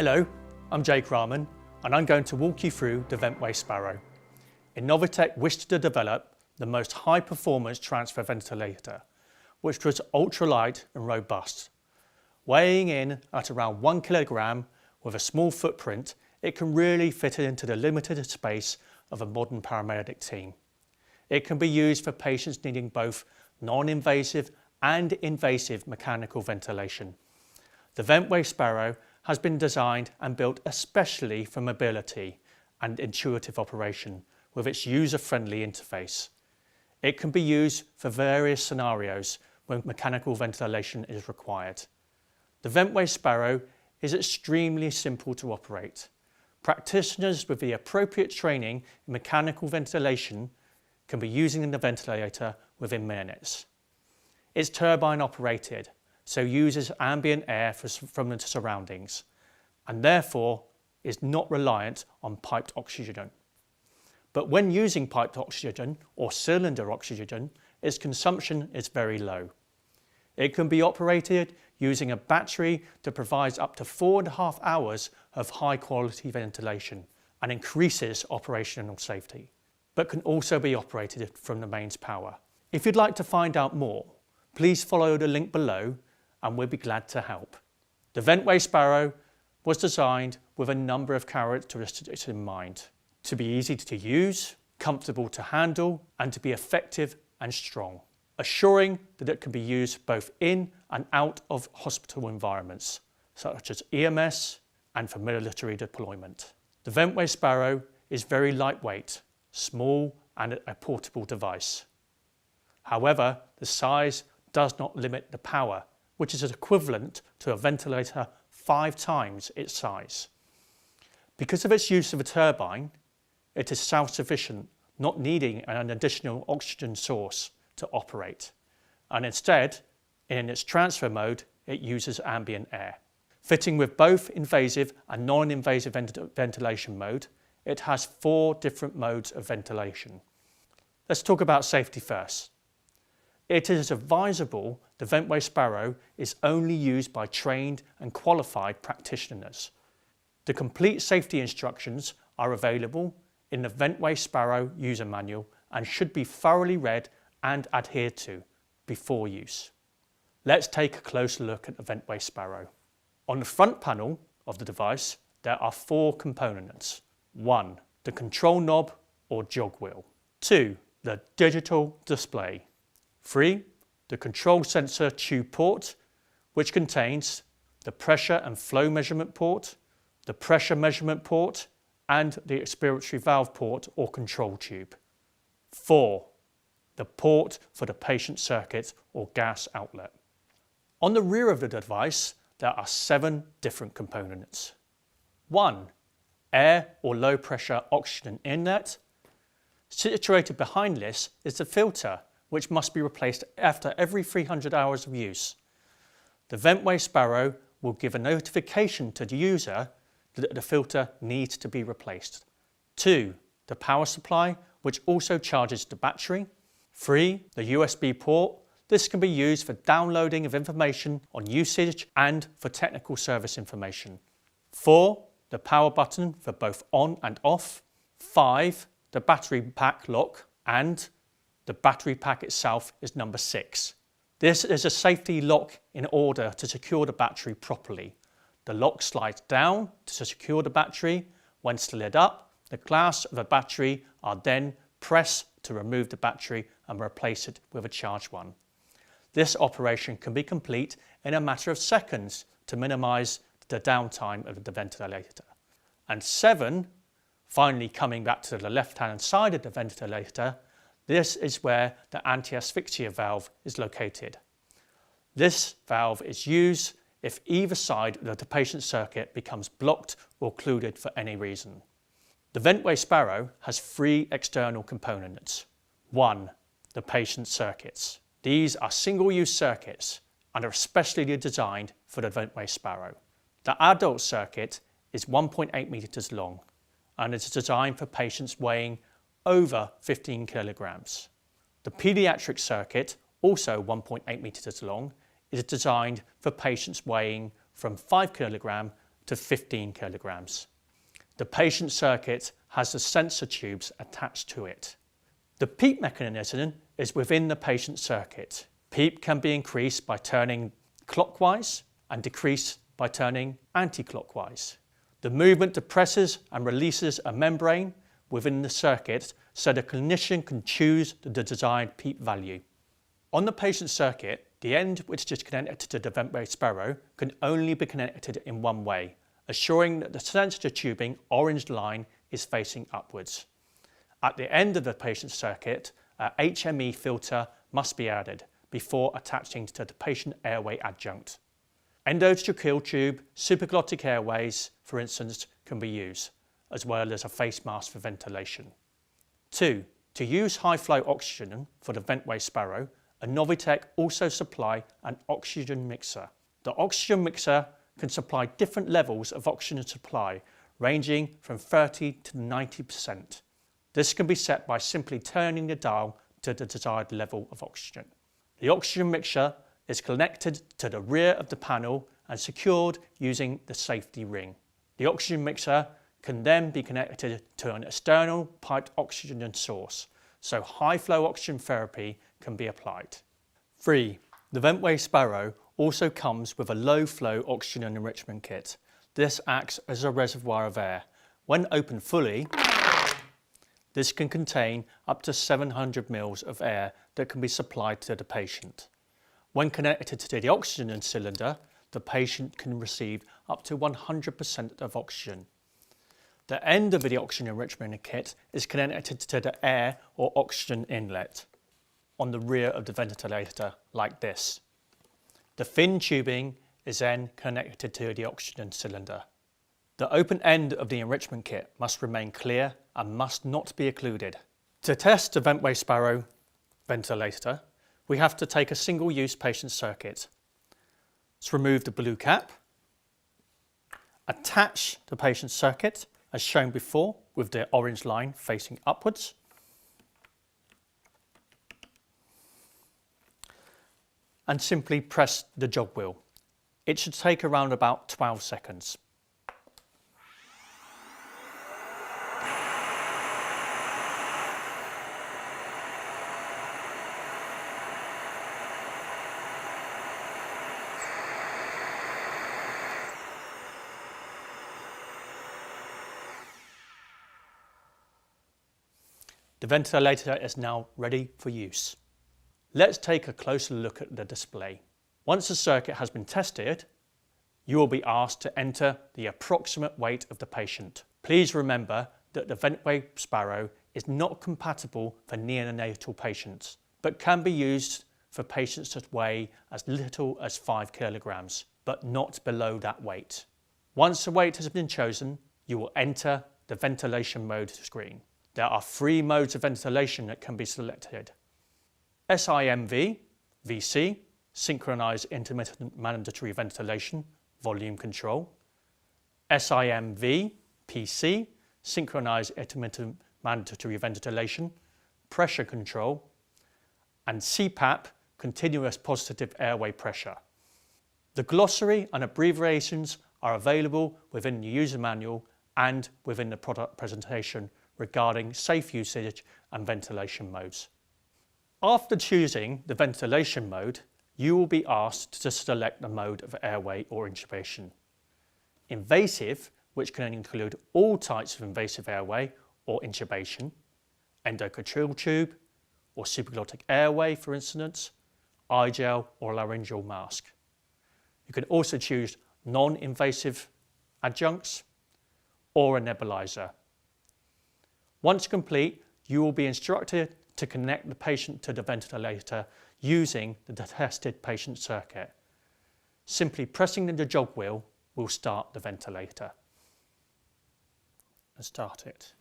Hello, I'm Jake Rahman and I'm going to walk you through the Ventway Sparrow. Innovatech wished to develop the most high-performance transfer ventilator, which was ultralight and robust. Weighing in at around 1 kilogram with a small footprint, it can really fit into the limited space of a modern paramedic team. It can be used for patients needing both non-invasive and invasive mechanical ventilation. The Ventway Sparrow has been designed and built especially for mobility and intuitive operation with its user-friendly interface. It can be used for various scenarios when mechanical ventilation is required. The Ventway Sparrow is extremely simple to operate. Practitioners with the appropriate training in mechanical ventilation can be using the ventilator within minutes. It's turbine operated, so uses ambient air from the surroundings, and therefore is not reliant on piped oxygen. But when using piped oxygen or cylinder oxygen, its consumption is very low. It can be operated using a battery that provides up to 4.5 hours of high quality ventilation and increases operational safety, but can also be operated from the mains power. If you'd like to find out more, please follow the link below and we'll be glad to help. The Ventway Sparrow was designed with a number of characteristics in mind: to be easy to use, comfortable to handle, and to be effective and strong, assuring that it can be used both in and out of hospital environments, such as EMS and for military deployment. The Ventway Sparrow is very lightweight, small and a portable device. However, the size does not limit the power, which is equivalent to a ventilator 5 times its size. Because of its use of a turbine, it is self-sufficient, not needing an additional oxygen source to operate, and instead, in its transfer mode, it uses ambient air. Fitting with both invasive and non-invasive ventilation mode, it has 4 different modes of ventilation. Let's talk about safety first. It is advisable the Ventway Sparrow is only used by trained and qualified practitioners. The complete safety instructions are available in the Ventway Sparrow user manual and should be thoroughly read and adhered to before use. Let's take a closer look at the Ventway Sparrow. On the front panel of the device, there are 4 components. 1. The control knob or jog wheel. 2. The digital display. 3. The control sensor tube port, which contains the pressure and flow measurement port, the pressure measurement port, and the expiratory valve port or control tube. 4. The port for the patient circuit or gas outlet. On the rear of the device, there are 7 different components. 1. Air or low pressure oxygen inlet. Situated behind this is the filter, which must be replaced after every 300 hours of use. The Ventway Sparrow will give a notification to the user that the filter needs to be replaced. 2. The power supply, which also charges the battery. 3. The USB port. This can be used for downloading of information on usage and for technical service information. 4. The power button for both on and off. 5. The battery pack lock, and the battery pack itself is number 6. This is a safety lock in order to secure the battery properly. The lock slides down to secure the battery. When slid up, the glass of the battery are then pressed to remove the battery and replace it with a charged one. This operation can be complete in a matter of seconds to minimise the downtime of the ventilator. And 7, finally coming back to the left-hand side of the ventilator, this is where the anti-asphyxia valve is located. This valve is used if either side of the patient circuit becomes blocked or occluded for any reason. The Ventway Sparrow has 3 external components. 1. The patient circuits. These are single-use circuits and are especially designed for the Ventway Sparrow. The adult circuit is 1.8 meters long and is designed for patients weighing over 15 kilograms. The pediatric circuit, also 1.8 meters long, is designed for patients weighing from 5 kg to 15 kilograms. The patient circuit has the sensor tubes attached to it. The PEEP mechanism is within the patient circuit. PEEP can be increased by turning clockwise and decreased by turning anti-clockwise. The movement depresses and releases a membrane within the circuit so the clinician can choose the desired PEEP value. On the patient circuit, the end which is connected to the Ventway Sparrow can only be connected in one way, assuring that the sensor tubing orange line is facing upwards. At the end of the patient circuit, a HME filter must be added before attaching to the patient airway adjunct. Endotracheal tube, supraglottic airways, for instance, can be used, as well as a face mask for ventilation. 2. To use high flow oxygen for the Ventway Sparrow, Novitec also supply an oxygen mixer. The oxygen mixer can supply different levels of oxygen supply, ranging from 30 to 90%. This can be set by simply turning the dial to the desired level of oxygen. The oxygen mixer is connected to the rear of the panel and secured using the safety ring. The oxygen mixer can then be connected to an external piped oxygen source, so high flow oxygen therapy can be applied. 3. The Ventway Sparrow also comes with a low flow oxygen enrichment kit. This acts as a reservoir of air. When opened fully, this can contain up to 700 ml of air that can be supplied to the patient. When connected to the oxygen cylinder, the patient can receive up to 100% of oxygen. The end of the oxygen enrichment kit is connected to the air or oxygen inlet on the rear of the ventilator, like this. The thin tubing is then connected to the oxygen cylinder. The open end of the enrichment kit must remain clear and must not be occluded. To test the Ventway Sparrow ventilator, we have to take a single-use patient circuit. Let's remove the blue cap, attach the patient circuit as shown before with the orange line facing upwards, and simply press the jog wheel. It should take around about 12 seconds. The ventilator is now ready for use. Let's take a closer look at the display. Once the circuit has been tested, you will be asked to enter the approximate weight of the patient. Please remember that the Ventway Sparrow is not compatible for neonatal patients, but can be used for patients that weigh as little as 5 kilograms, but not below that weight. Once the weight has been chosen, you will enter the ventilation mode screen. There are 3 modes of ventilation that can be selected: SIMV, VC, Synchronized Intermittent Mandatory Ventilation, Volume Control; SIMV, PC, Synchronized Intermittent Mandatory Ventilation, Pressure Control; and CPAP, Continuous Positive Airway Pressure. The glossary and abbreviations are available within the user manual and within the product presentation regarding safe usage and ventilation modes. After choosing the ventilation mode, you will be asked to select the mode of airway or intubation. Invasive, which can include all types of invasive airway or intubation, endotracheal tube or supraglottic airway, for instance, iGel or laryngeal mask. You can also choose non-invasive adjuncts or a nebulizer. Once complete, you will be instructed to connect the patient to the ventilator using the tested patient circuit. Simply pressing the jog wheel will start the ventilator. Let's start it.